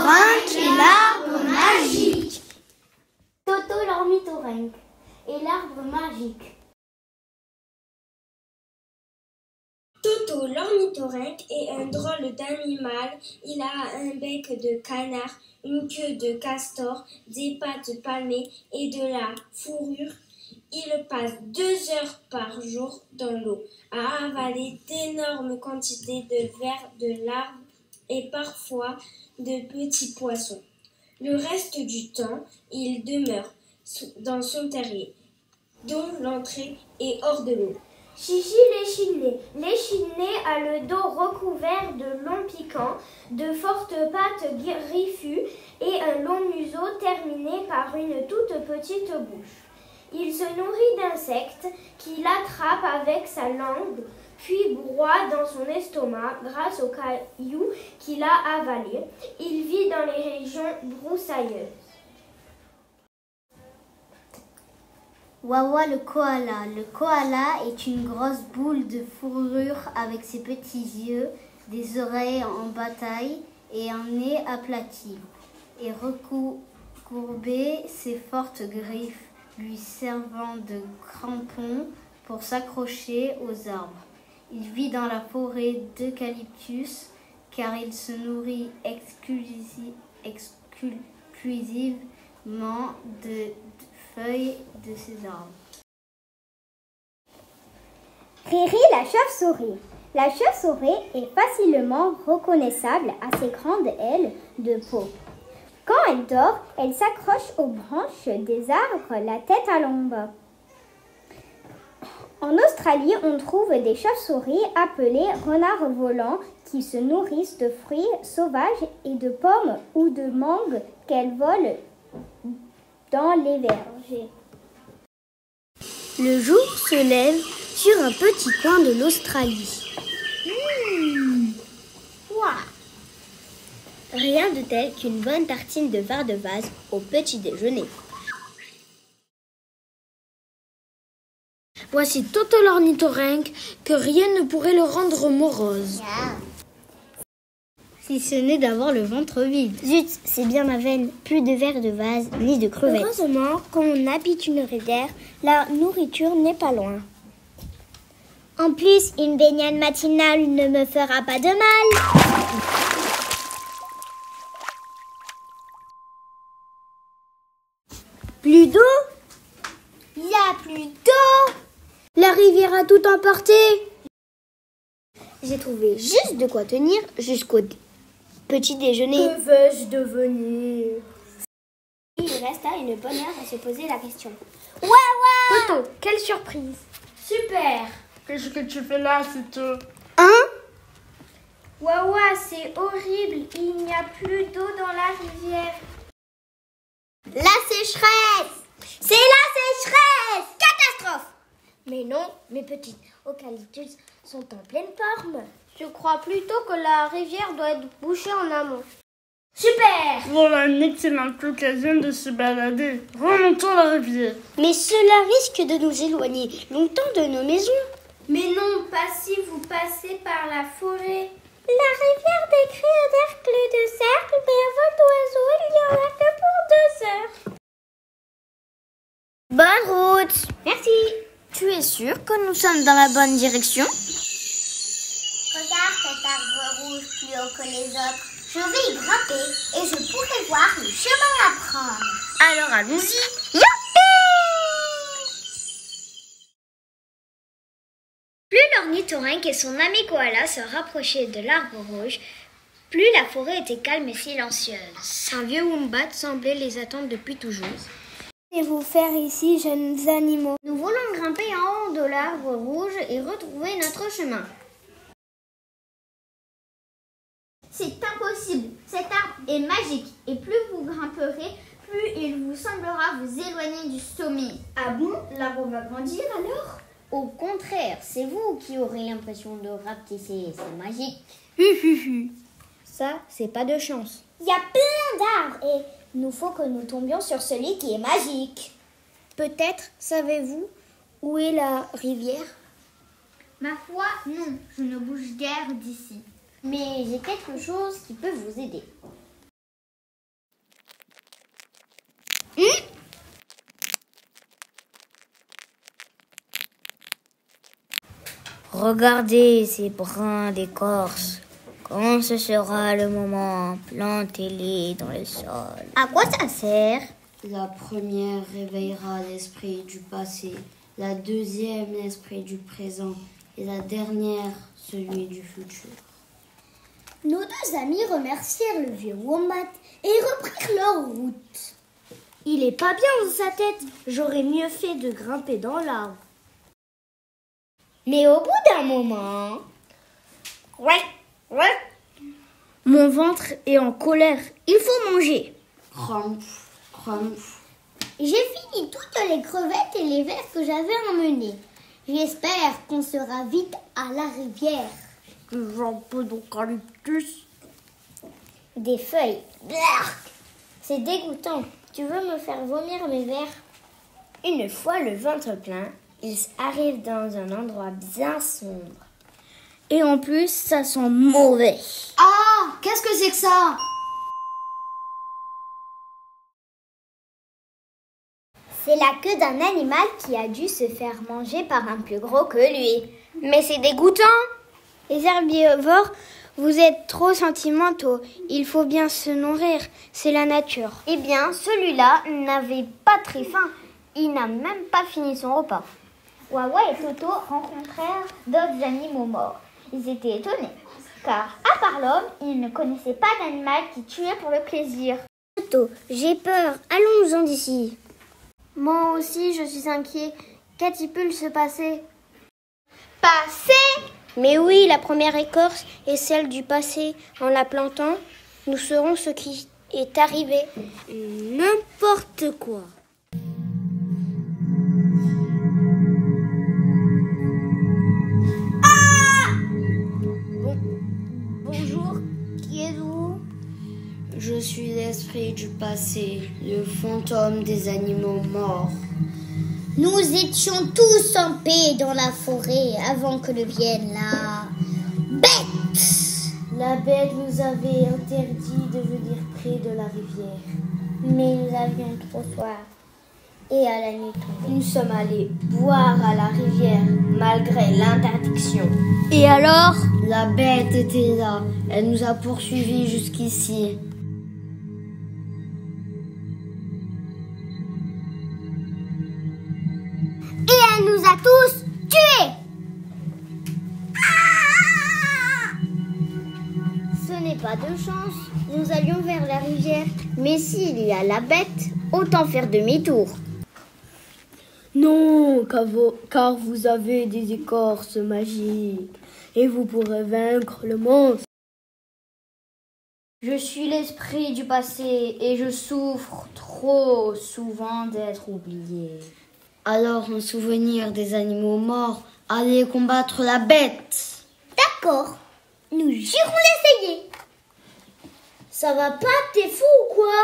l'ornithorynque et l'arbre magique. Toto l'ornithorynque et l'arbre magique. Toto l'ornithorynque est un drôle d'animal. Il a un bec de canard, une queue de castor, des pattes palmées et de la fourrure. Il passe 2 heures par jour dans l'eau à avaler d'énormes quantités de vers, de larves et parfois de petits poissons. Le reste du temps, il demeure dans son terrier, dont l'entrée est hors de l'eau. Chichi l'échidné. L'échidné a le dos recouvert de longs piquants, de fortes pattes griffues et un long museau terminé par une toute petite bouche. Il se nourrit d'insectes qu'il attrape avec sa langue, puis broie dans son estomac grâce aux cailloux qu'il a avalés. Il vit dans les régions broussailleuses. Wawa le koala. Le koala est une grosse boule de fourrure avec ses petits yeux, des oreilles en bataille et un nez aplati. Et recourbé ses fortes griffes, lui servant de crampons pour s'accrocher aux arbres. Il vit dans la forêt d'eucalyptus car il se nourrit exclusivement de feuilles de ces arbres. Riri la chauve-souris. La chauve-souris est facilement reconnaissable à ses grandes ailes de peau. Quand elle dort, elle s'accroche aux branches des arbres, la tête à l'ombre. En Australie, on trouve des chauves-souris appelées renards volants qui se nourrissent de fruits sauvages et de pommes ou de mangues qu'elles volent dans les vergers. Le jour se lève sur un petit coin de l'Australie. Rien de tel qu'une bonne tartine de vers de vase au petit déjeuner. Voici Toto l'ornithorynque, que rien ne pourrait le rendre morose. Si ce n'est d'avoir le ventre vide. Zut, c'est bien ma veine. Plus de vers de vase, ni de crevettes. Heureusement, quand on habite une rivière, la nourriture n'est pas loin. En plus, une baignade matinale ne me fera pas de mal. Plus d'eau? Il n'y a plus d'eau. La rivière a tout emporté. J'ai trouvé juste de quoi tenir jusqu'au petit déjeuner. Que vais-je devenir? Il resta une bonne heure à se poser la question. Toto, quelle surprise! Super! Qu'est-ce que tu fais là, Toto? Wawa, c'est horrible! Il n'y a plus d'eau dans la rivière. La sécheresse! C'est la sécheresse! Catastrophe! Mais non, mes petits eucalyptus sont en pleine forme. Je crois plutôt que la rivière doit être bouchée en amont. Super! Voilà une excellente occasion de se balader. Remontons la rivière. Mais cela risque de nous éloigner longtemps de nos maisons. Mais non, pas si vous passez par la forêt. La rivière décrit un cercle de cercle, mais un vol d'oiseau, il n'y en a que pour 2 heures. Bonne route. Merci. Tu es sûr que nous sommes dans la bonne direction? Regarde cet arbre rouge plus haut que les autres. Je vais y grimper et je pourrai voir le chemin à prendre. Alors allons-y. Plus l'ornithorynque et son ami koala se rapprochaient de l'arbre rouge, plus la forêt était calme et silencieuse. Un vieux wombat semblait les attendre depuis toujours. Qu'allez-vous faire ici, jeunes animaux? Nous voulons grimper en haut de l'arbre rouge et retrouver notre chemin. C'est impossible. Cet arbre est magique et plus vous grimperez, plus il vous semblera vous éloigner du sommet. Ah bon? L'arbre va grandir alors? Au contraire, c'est vous qui aurez l'impression de rapetisser, c'est magique. Ça, c'est pas de chance. Il y a plein d'arbres et il nous faut que nous tombions sur celui qui est magique. Peut-être, savez-vous, où est la rivière? Ma foi, non, je ne bouge guère d'ici. Mais j'ai quelque chose qui peut vous aider. Regardez ces brins d'écorce. Quand ce sera le moment, plantez-les dans le sol. À quoi ça sert? La première réveillera l'esprit du passé, la deuxième l'esprit du présent et la dernière celui du futur. Nos deux amis remercièrent le vieux Wombat et reprirent leur route. Il est pas bien dans sa tête. J'aurais mieux fait de grimper dans l'arbre. Mais au bout d'un moment... Mon ventre est en colère. Il faut manger. Crumpf, crumpf. J'ai fini toutes les crevettes et les vers que j'avais emmenés. J'espère qu'on sera vite à la rivière. Un peu d'eucalyptus. Des feuilles. Blark. C'est dégoûtant. Tu veux me faire vomir mes vers? Une fois le ventre plein, ils arrivent dans un endroit bien sombre. Et en plus, ça sent mauvais. Ah, qu'est-ce que c'est que ça? C'est la queue d'un animal qui a dû se faire manger par un plus gros que lui. Mais c'est dégoûtant. Les herbivores, vous êtes trop sentimentaux. Il faut bien se nourrir. C'est la nature. Eh bien, celui-là n'avait pas très faim. Il n'a même pas fini son repas. Wawa et Toto rencontrèrent d'autres animaux morts. Ils étaient étonnés, car à part l'homme, ils ne connaissaient pas d'animal qui tuait pour le plaisir. Toto, j'ai peur. Allons-en d'ici. Moi aussi, je suis inquiet. Qu'a-t-il pu se passer? Passé? Mais oui, la première écorce est celle du passé. En la plantant, nous saurons ce qui est arrivé. N'importe quoi. Bonjour, qui êtes-vous? Je suis l'esprit du passé, le fantôme des animaux morts. Nous étions tous en paix dans la forêt avant que ne vienne la bête. La bête nous avait interdit de venir près de la rivière. Mais nous avions trop soif. Et à la nuit tombée. Nous sommes allés boire à la rivière malgré l'interdiction. Et alors? La bête était là. Elle nous a poursuivis jusqu'ici. Et elle nous a tous tués. Ce n'est pas de chance. Nous allions vers la rivière. Mais s'il y a la bête, autant faire demi-tour. Non, car vous avez des écorces magiques et vous pourrez vaincre le monstre. Je suis l'esprit du passé et je souffre trop souvent d'être oublié. Alors, en souvenir des animaux morts, allez combattre la bête. D'accord, nous irons l'essayer. Ça va pas, t'es fou ou quoi?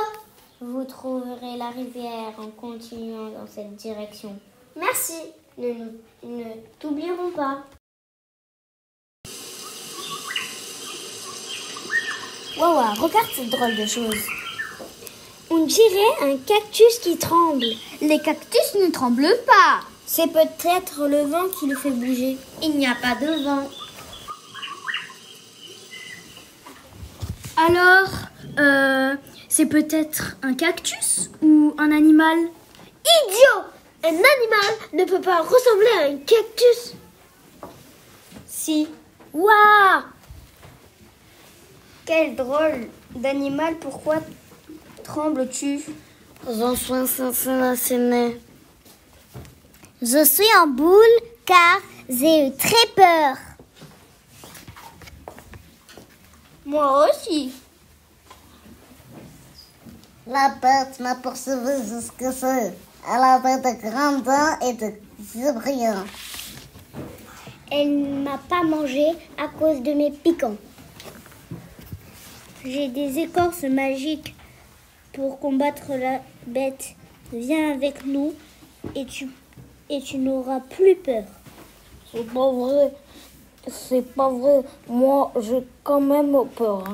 Vous trouverez la rivière en continuant dans cette direction. Merci, nous ne t'oublierons pas. Wawa, regarde cette drôle de chose. On dirait un cactus qui tremble. Les cactus ne tremblent pas. C'est peut-être le vent qui le fait bouger. Il n'y a pas de vent. Alors, c'est peut-être un cactus ou un animal? Idiot! Un animal ne peut pas ressembler à un cactus. Si. Waouh! Quel drôle d'animal, pourquoi trembles-tu? J'en suis assassiné. Je suis en boule car j'ai eu très peur. Moi aussi. La bête m'a poursuivi jusqu'ici. Elle avait de grandes dents et de yeux brillants. Elle ne m'a pas mangé à cause de mes piquants. J'ai des écorces magiques pour combattre la bête. Viens avec nous et tu n'auras plus peur. C'est pas vrai. C'est pas vrai. Moi, j'ai quand même peur.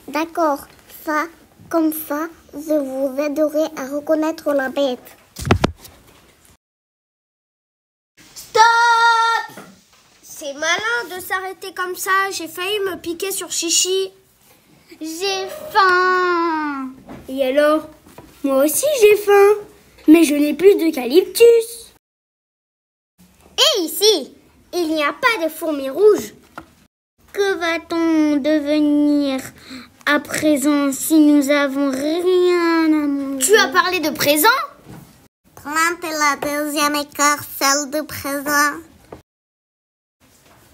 D'accord, ça, comme ça, je vous aiderai à reconnaître la bête. c'est malin de s'arrêter comme ça. J'ai failli me piquer sur Chichi. J'ai faim. Et alors? Moi aussi j'ai faim. Mais je n'ai plus d'eucalyptus. Et ici, il n'y a pas de fourmis rouges. Que va-t-on devenir à présent si nous avons rien à manger? Tu as parlé de présent? Plante la deuxième écorce, celle de présent.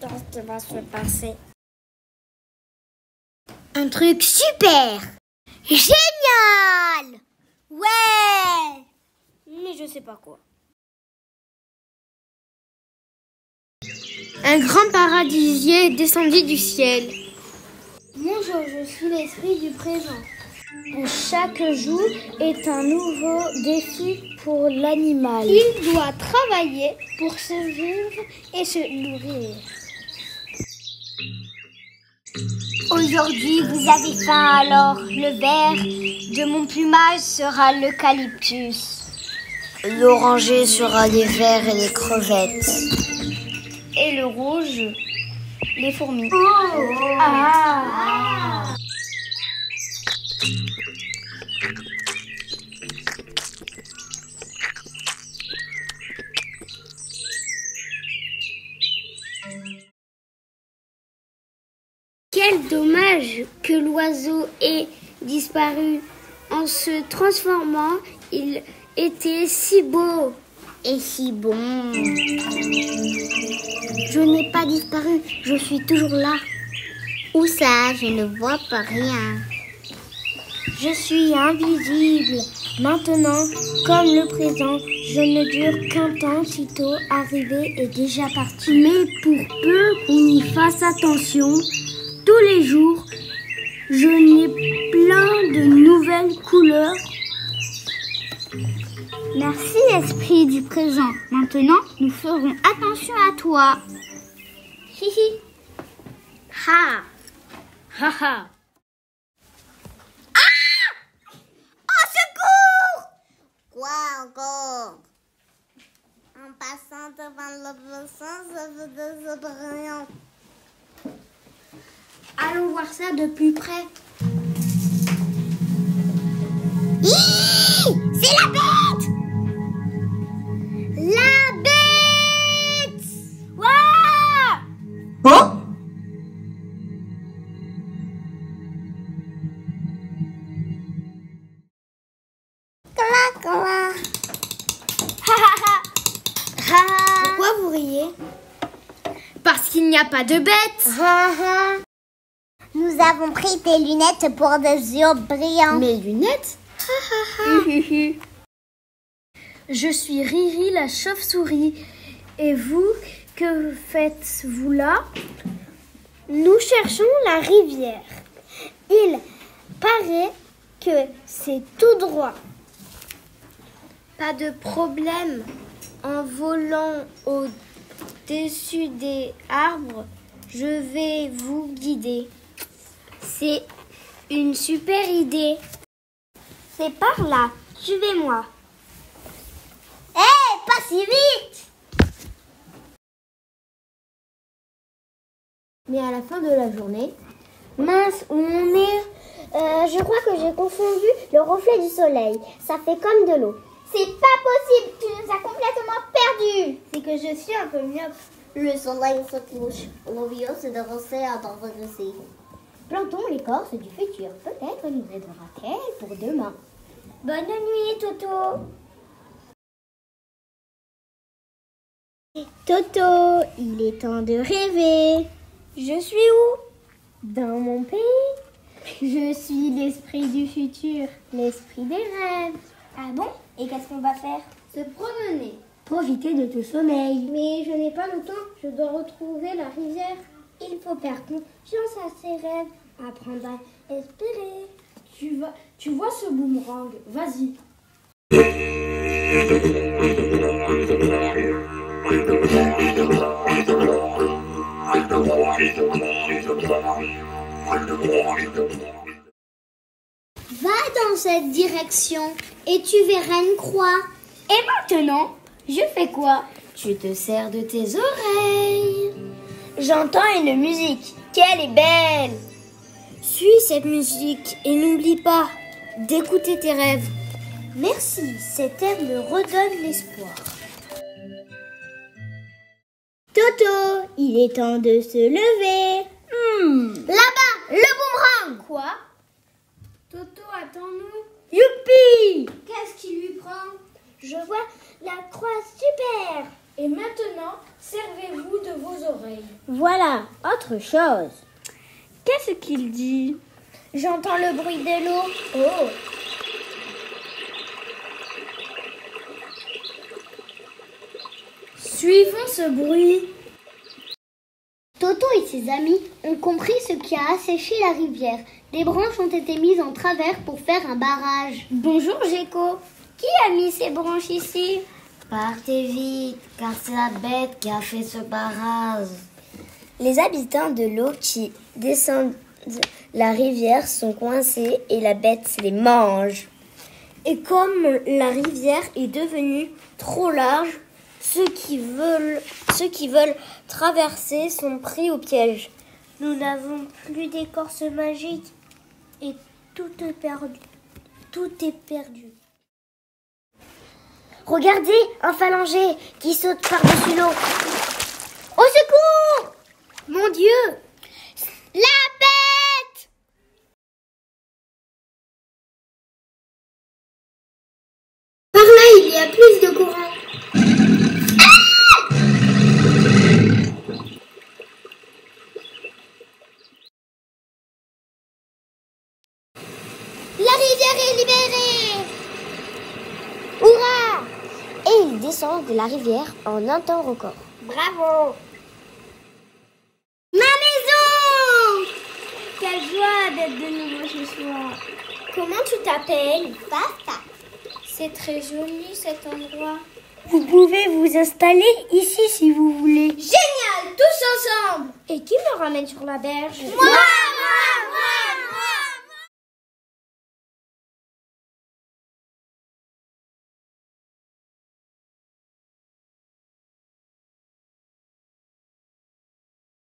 Qu'est-ce qui va se passer? Un truc super! Génial! Ouais! Mais je sais pas quoi. Un grand paradisier descendit du ciel. Bonjour, je suis l'esprit du présent. Chaque jour est un nouveau défi pour l'animal. Il doit travailler pour survivre et se nourrir. Aujourd'hui, vous avez faim, alors le vert de mon plumage sera l'eucalyptus. L'oranger sera les vers et les crevettes. Et le rouge, les fourmis. Quel dommage que l'oiseau ait disparu. En se transformant, il était si beau et si bon. Je n'ai pas disparu, je suis toujours là. Où ça? Je ne vois pas rien. Je suis invisible. Maintenant, comme le présent, je ne dure qu'un temps, sitôt arrivé et déjà parti. Mais pour peu qu'on y fasse attention, tous les jours, je n'ai plein de nouvelles couleurs. Merci, esprit du présent. Maintenant, nous ferons attention à toi. Hihi. Ha. Ha ha. Quoi encore? En passant devant le bassin, ça veut désordre. Allons voir ça de plus près. C'est la bête! La bête! Ouah! Quoi? Pourquoi vous riez? Parce qu'il n'y a pas de bête. Nous avons pris tes lunettes pour des yeux brillants. Mes lunettes? Je suis Riri la chauve-souris. Et vous, que faites-vous là? Nous cherchons la rivière. Il paraît que c'est tout droit. Pas de problème. En volant au-dessus des arbres, je vais vous guider. C'est une super idée. C'est par là. Suivez-moi. Hé, pas si vite! Mais à la fin de la journée, mince, où on est? Je crois que j'ai confondu le reflet du soleil. Ça fait comme de l'eau. C'est pas possible, tu nous as complètement perdus. C'est que je suis un peu myope. Le soleil se couche. L'obvious, c'est de rester à progresser. Plantons l'écorce du futur. Peut-être nous aidera-t-elle pour demain. Bonne nuit, Toto. Toto, il est temps de rêver. Je suis où? Dans mon pays. Je suis l'esprit du futur, l'esprit des rêves. Ah bon? Et qu'est-ce qu'on va faire? Se promener. Profiter de tout sommeil. Mais je n'ai pas le temps, je dois retrouver la rivière. Il faut faire confiance à ses rêves, apprendre à espérer. Tu vois ce boomerang, vas-y. Va dans cette direction et tu verras une croix. Et maintenant, je fais quoi? Tu te sers de tes oreilles. J'entends une musique. Qu'elle est belle! Suis cette musique et n'oublie pas d'écouter tes rêves. Merci, cet air me redonne l'espoir. Toto, il est temps de se lever. Là-bas, le boomerang! Quoi? Toto, attends-nous. Youpi! Qu'est-ce qui lui prend? Je vois la croix super. Et maintenant, servez-vous de vos oreilles. Voilà, autre chose. Qu'est-ce qu'il dit? J'entends le bruit de l'eau. Oh! Suivons ce bruit. Toto et ses amis ont compris ce qui a asséché la rivière. Des branches ont été mises en travers pour faire un barrage. Bonjour Géco. Qui a mis ces branches ici? Partez vite, car c'est la bête qui a fait ce barrage. Les habitants de l'eau qui descendent la rivière sont coincés et la bête les mange. Et comme la rivière est devenue trop large, ceux qui veulent traverser sont pris au piège. Nous n'avons plus d'écorce magique et tout est perdu. Tout est perdu. Regardez, un phalangé qui saute par-dessus l'eau. Au secours! Mon Dieu! La bête! Par là, il y a plus de courant. La rivière est libérée! Hurrah! Et ils descendent de la rivière en un temps record. Bravo! Ma maison! Quelle joie d'être de nouveau chez soi. Comment tu t'appelles? Pasta. C'est très joli cet endroit. Vous pouvez vous installer ici si vous voulez. Génial! Tous ensemble! Et qui me ramène sur la berge? Moi!